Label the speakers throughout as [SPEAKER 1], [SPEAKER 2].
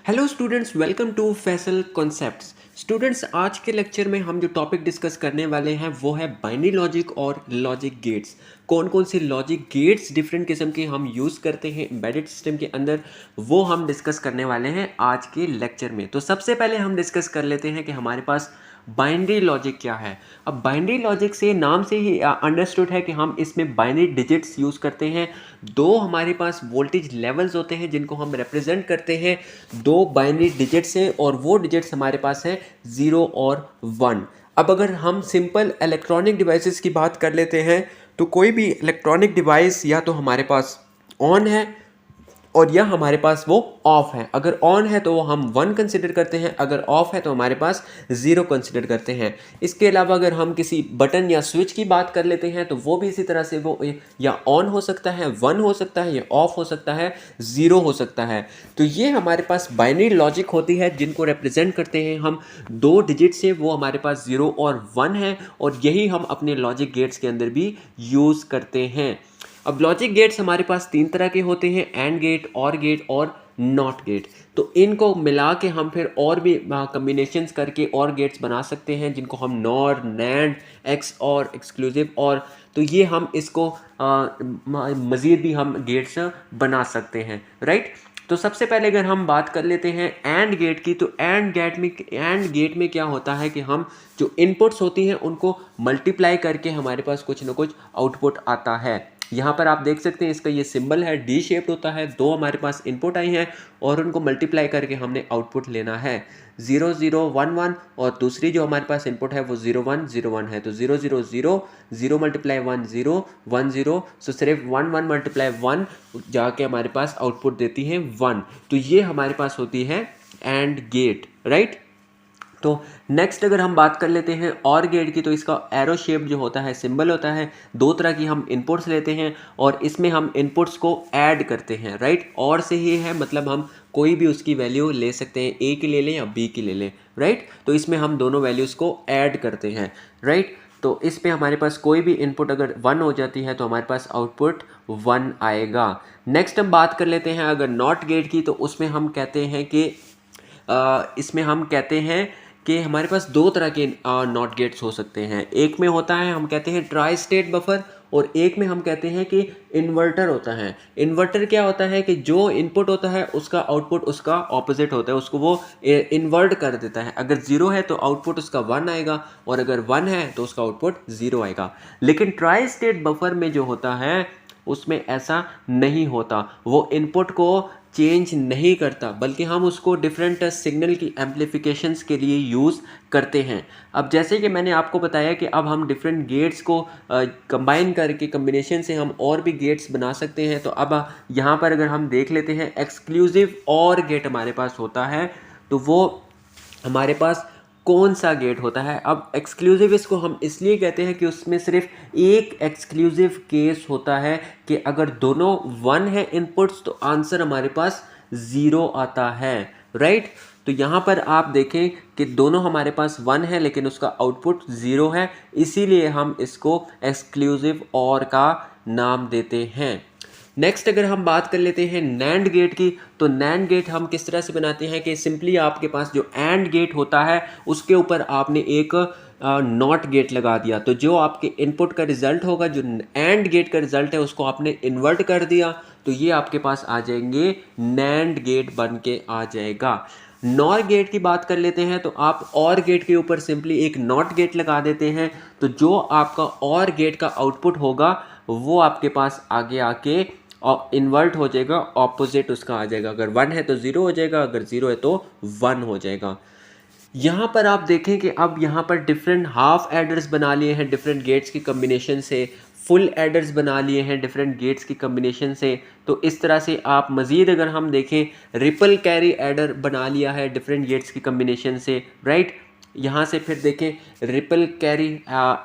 [SPEAKER 1] Hello students, welcome to Faisal concepts. Students, आज के lecture में हम जो टॉपिक डिस्कस करने वाले हैं वो है बाइनरी लॉजिक और लॉजिक गेट्स। कौन कौन से लॉजिक गेट्स डिफरेंट किस्म के हम यूज़ करते हैं एम्बेडेड सिस्टम के अंदर, वो हम डिस्कस करने वाले हैं आज के लेक्चर में। तो सबसे पहले हम डिस्कस कर लेते हैं कि हमारे पास बाइनरी लॉजिक क्या है। अब बाइनरी लॉजिक से नाम से ही अंडरस्टूड है कि हम इसमें बाइनरी डिजिट्स यूज़ करते हैं। दो हमारे पास वोल्टेज लेवल्स होते हैं जिनको हम रिप्रेजेंट करते हैं। दो बाइनरी डिजिट्स हैं और वो डिजिट्स हमारे पास हैं 0 और 1। अब अगर हम सिंपल इलेक्ट्रॉनिक डिवाइसेस की बात कर लेते हैं तो कोई भी इलेक्ट्रॉनिक डिवाइस या तो हमारे पास ऑन है और या हमारे पास वो ऑफ है। अगर ऑन है तो वो हम 1 कंसिडर करते हैं, अगर ऑफ है तो हमारे पास 0 कंसिडर करते हैं। इसके अलावा अगर हम किसी बटन या स्विच की बात कर लेते हैं तो वो भी इसी तरह से वो या ऑन हो सकता है, 1 हो सकता है, या ऑफ हो सकता है, 0 हो सकता है। तो ये हमारे पास बाइनरी लॉजिक होती है जिनको रिप्रेजेंट करते हैं हम दो डिजिट से, वो हमारे पास 0 और 1 है और यही हम अपने लॉजिक गेट्स के अंदर भी यूज़ करते हैं। अब लॉजिक गेट्स हमारे पास तीन तरह के होते हैं, एंड गेट, और गेट और नॉट गेट। तो इनको मिला के हम फिर और भी कम्बिनेशंस करके और गेट्स बना सकते हैं जिनको हम नॉर, नैंड, एक्स और एक्सक्लूसिव और, तो ये हम इसको मज़ीद भी हम गेट्स बना सकते हैं, राइट। तो सबसे पहले अगर हम बात कर लेते हैं एंड गेट की, तो एंड गेट में क्या होता है कि हम जो इनपुट्स होती हैं उनको मल्टीप्लाई करके हमारे पास कुछ ना कुछ आउटपुट आता है। यहाँ पर आप देख सकते हैं इसका ये सिंबल है, डी शेप्ड होता है। दो हमारे पास इनपुट आई हैं और उनको मल्टीप्लाई करके हमने आउटपुट लेना है 0 0 1 1, और दूसरी जो हमारे पास इनपुट है वो 0 1 0 1 है। तो 0 0 0 0 मल्टीप्लाई 1 0 1 0, सो सिर्फ 1 1 मल्टीप्लाई 1 जाके हमारे पास आउटपुट देती है 1। तो ये हमारे पास होती है एंड गेट, राइट। तो नेक्स्ट अगर हम बात कर लेते हैं और गेट की, तो इसका एरो शेप जो होता है, सिंबल होता है। दो तरह की हम इनपुट्स लेते हैं और इसमें हम इनपुट्स को ऐड करते हैं, राइट। और से ही है मतलब हम कोई भी उसकी वैल्यू ले सकते हैं, ए की ले लें या बी की ले लें, राइट। तो इसमें हम दोनों वैल्यूज़ को ऐड करते हैं, राइट। तो इसमें हमारे पास कोई भी इनपुट अगर 1 हो जाती है तो हमारे पास आउटपुट 1 आएगा। नेक्स्ट हम बात कर लेते हैं अगर नॉट गेट की, तो उसमें हम कहते हैं कि इसमें हम कहते हैं कि हमारे पास दो तरह के नॉट गेट्स हो सकते हैं। एक में होता है हम कहते हैं ट्राई स्टेट बफर, और एक में हम कहते हैं कि इन्वर्टर होता है। इन्वर्टर क्या होता है कि जो इनपुट होता है उसका आउटपुट उसका ऑपोजिट होता है, उसको वो इन्वर्ट कर देता है। अगर 0 है तो आउटपुट उसका 1 आएगा और अगर 1 है तो उसका आउटपुट 0 आएगा। लेकिन ट्राई स्टेट बफर में जो होता है उसमें ऐसा नहीं होता, वो इनपुट को चेंज नहीं करता बल्कि हम उसको डिफरेंट सिग्नल की एम्पलीफिकेशंस के लिए यूज़ करते हैं। अब जैसे कि मैंने आपको बताया कि अब हम डिफरेंट गेट्स को कंबाइन करके कम्बिनेशन से हम और भी गेट्स बना सकते हैं। तो अब यहाँ पर अगर हम देख लेते हैं एक्सक्लूसिव और गेट हमारे पास होता है, तो वो हमारे पास कौन सा गेट होता है। अब एक्सक्लूसिव इसको हम इसलिए कहते हैं कि उसमें सिर्फ एक एक्सक्लूसिव केस होता है कि अगर दोनों 1 है इनपुट्स तो आंसर हमारे पास 0 आता है, राइट। तो यहाँ पर आप देखें कि दोनों हमारे पास 1 है लेकिन उसका आउटपुट 0 है, इसीलिए हम इसको एक्सक्लूसिव और का नाम देते हैं। नेक्स्ट अगर हम बात कर लेते हैं नैंड गेट की, तो नैंड गेट हम किस तरह से बनाते हैं कि सिंपली आपके पास जो एंड गेट होता है उसके ऊपर आपने एक नॉट गेट लगा दिया, तो जो आपके इनपुट का रिजल्ट होगा, जो एंड गेट का रिजल्ट है, उसको आपने इन्वर्ट कर दिया, तो ये आपके पास आ जाएंगे नैंड गेट बन के आ जाएगा। नॉर गेट की बात कर लेते हैं, तो आप और गेट के ऊपर सिंपली एक नॉट गेट लगा देते हैं, तो जो आपका और गेट का आउटपुट होगा वो आपके पास आगे आके और इन्वर्ट हो जाएगा, ऑपोजिट उसका आ जाएगा। अगर 1 है तो 0 हो जाएगा, अगर 0 है तो 1 हो जाएगा। यहाँ पर आप देखें कि अब यहाँ पर डिफरेंट हाफ एडर्स बना लिए हैं डिफरेंट गेट्स की कम्बिनेशन से, फुल एडर्स बना लिए हैं डिफरेंट गेट्स की कम्बिनेशन से। तो इस तरह से आप मज़ीद अगर हम देखें रिपल कैरी एडर बना लिया है डिफरेंट गेट्स की कम्बिनेशन से, राइट। यहाँ से फिर देखें रिपल कैरी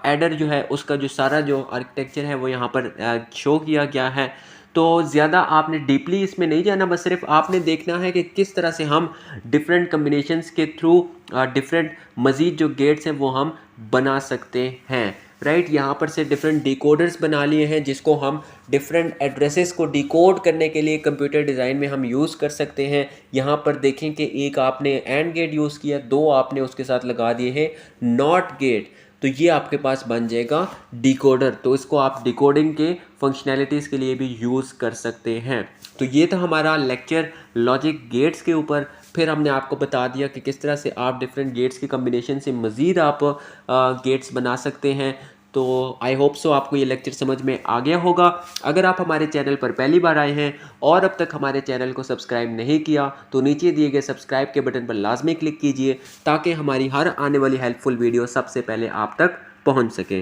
[SPEAKER 1] एडर जो है उसका जो सारा जो आर्किटेक्चर है वो यहाँ पर शो किया गया है। तो ज़्यादा आपने डीपली इसमें नहीं जाना, बस सिर्फ आपने देखना है कि किस तरह से हम डिफरेंट कम्बिनेशंस के थ्रू डिफरेंट मज़ीद जो गेट्स हैं वो हम बना सकते हैं, राइट। यहाँ पर से डिफरेंट डिकोडर्स बना लिए हैं जिसको हम डिफरेंट एड्रेसेस को डिकोड करने के लिए कंप्यूटर डिज़ाइन में हम यूज़ कर सकते हैं। यहाँ पर देखें कि एक आपने एंड गेट यूज़ किया, दो आपने उसके साथ लगा दिए हैं नॉट गेट, तो ये आपके पास बन जाएगा डिकोडर। तो इसको आप डिकोडिंग के फंक्शनैलिटीज़ के लिए भी यूज़ कर सकते हैं। तो ये था हमारा लेक्चर लॉजिक गेट्स के ऊपर। फिर हमने आपको बता दिया कि किस तरह से आप डिफरेंट गेट्स की कम्बिनेशन से मज़ीद आप गेट्स बना सकते हैं। तो आई होप सो आपको ये लेक्चर समझ में आ गया होगा। अगर आप हमारे चैनल पर पहली बार आए हैं और अब तक हमारे चैनल को सब्सक्राइब नहीं किया तो नीचे दिए गए सब्सक्राइब के बटन पर लाजमी क्लिक कीजिए ताकि हमारी हर आने वाली हेल्पफुल वीडियो सबसे पहले आप तक पहुंच सके।